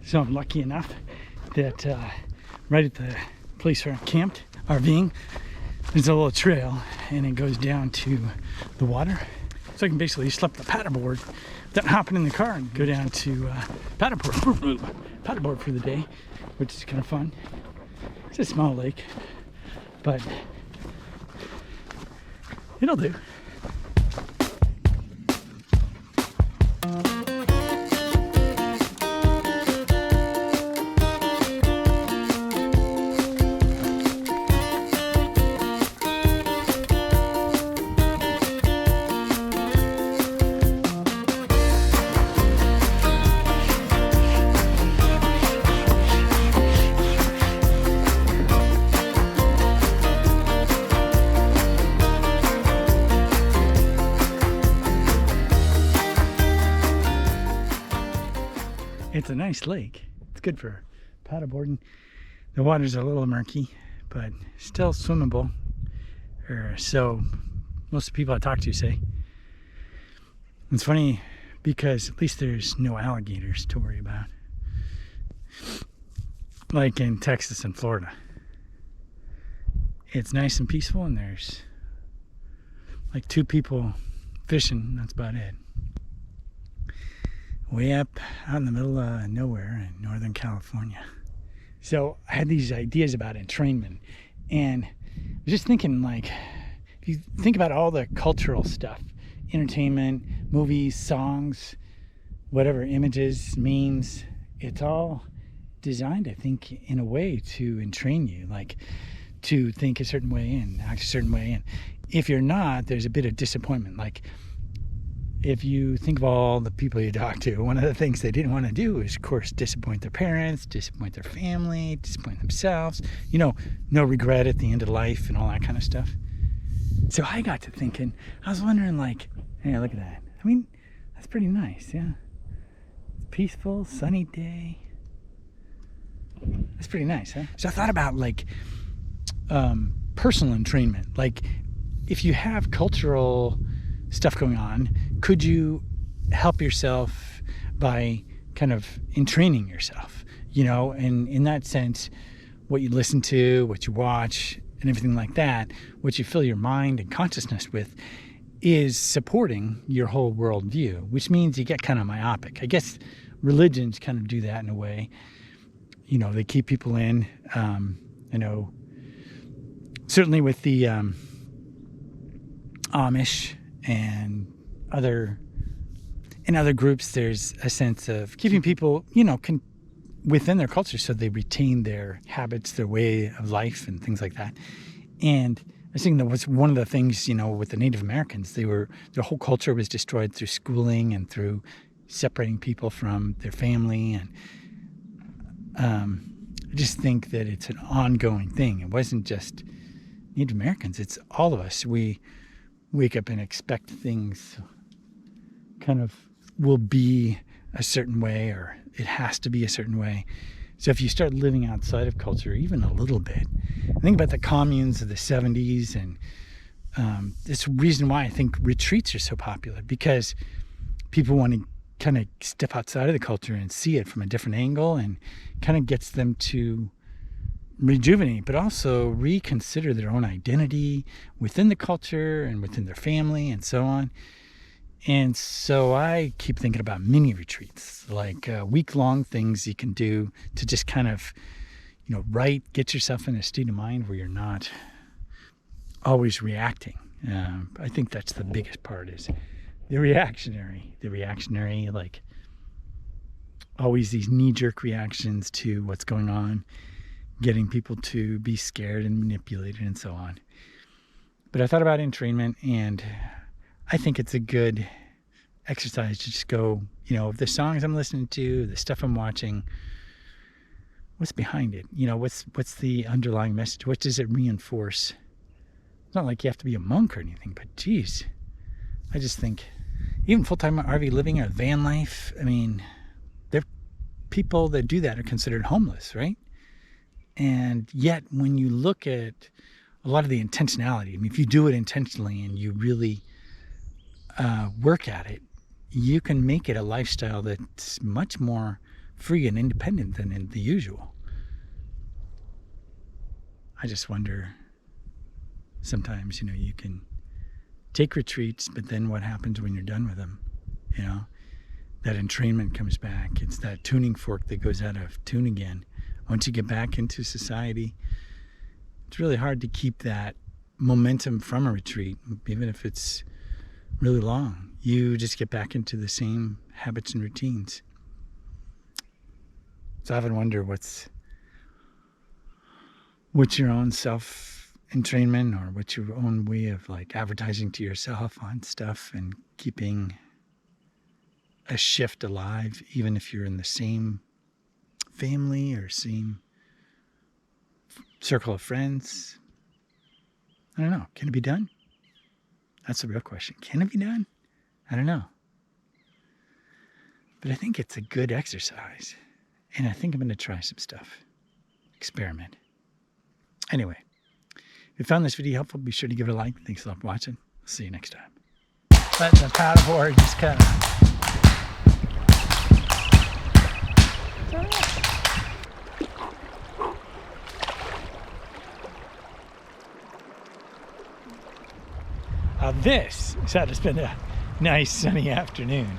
So I'm lucky enough that right at the place where I'm camped, RVing, there's a little trail and it goes down to the water. So I can basically slip the paddleboard without hopping in the car and go down to paddleboard for the day, which is kind of fun. It's a small lake, but it'll do. It's a nice lake. It's good for paddleboarding. The water's a little murky, but still swimmable. Or so most of the people I talk to say. It's funny because at least there's no alligators to worry about. Like in Texas and Florida. It's nice and peaceful and there's like 2 people fishing, that's about it. Way up out in the middle of nowhere in Northern California. So I had these ideas about entrainment, and I was just thinking, like, if you think about all the cultural stuff, entertainment, movies, songs, whatever, images, memes, it's all designed, I think, in a way to entrain you, like to think a certain way and act a certain way. And if you're not, there's a bit of disappointment. Like, if you think of all the people you talk to, one of the things they didn't want to do is, of course, disappoint their parents, disappoint their family, disappoint themselves, you know, no regret at the end of life and all that kind of stuff. So I got to thinking, I was wondering, like, hey, look at that. I mean, that's pretty nice, yeah. It's peaceful, sunny day. That's pretty nice, huh? So I thought about, like, personal entrainment. Like, if you have cultural stuff going on, could you help yourself by kind of entraining yourself, you know? And in that sense, what you listen to, what you watch, and everything like that, what you fill your mind and consciousness with is supporting your whole worldview, which means you get kind of myopic. I guess religions kind of do that in a way. You know, they keep people in. I know certainly with the Amish and other groups, there's a sense of keeping people, you know, within their culture so they retain their habits, their way of life and things like that. And I think that was one of the things, you know, with the Native Americans, their whole culture was destroyed through schooling and through separating people from their family. And I just think that it's an ongoing thing. It wasn't just Native Americans, it's all of us. We wake up and expect things kind of will be a certain way, or it has to be a certain way. So if you start living outside of culture even a little bit, think about the communes of the 70s, and it's the reason why I think retreats are so popular, because people want to kind of step outside of the culture and see it from a different angle, and kind of gets them to rejuvenate, but also reconsider their own identity within the culture and within their family and so on. And so I keep thinking about mini retreats, like week-long things you can do to just kind of, you know, get yourself in a state of mind where you're not always reacting. I think that's the biggest part, is the reactionary, like always these knee-jerk reactions to what's going on, getting people to be scared and manipulated and so on. But I thought about entrainment, and I think it's a good exercise to just go, you know, the songs I'm listening to, the stuff I'm watching, what's behind it? You know, what's the underlying message? What does it reinforce? It's not like you have to be a monk or anything, but geez, I just think even full-time RV living or van life, I mean, there people that do that are considered homeless, right? And yet, when you look at a lot of the intentionality, I mean, if you do it intentionally and you really work at it, you can make it a lifestyle that's much more free and independent than in the usual. I just wonder sometimes, you can take retreats, but then what happens when you're done with them? That entrainment comes back. It's that tuning fork that goes out of tune again. Once you get back into society, it's really hard to keep that momentum from a retreat, even if it's really long. You just get back into the same habits and routines. So I often wonder what's your own self-entrainment, or what's your own way of advertising to yourself on stuff and keeping a shift alive, even if you're in the same family or same circle of friends. I don't know. Can it be done? That's the real question. Can it be done? I don't know. But I think it's a good exercise. And I think I'm going to try some stuff. Experiment. Anyway, if you found this video helpful, be sure to give it a like. Thanks a lot for watching. I'll see you next time. Letting the paddleboard just kind of... This is how to spend a nice sunny afternoon.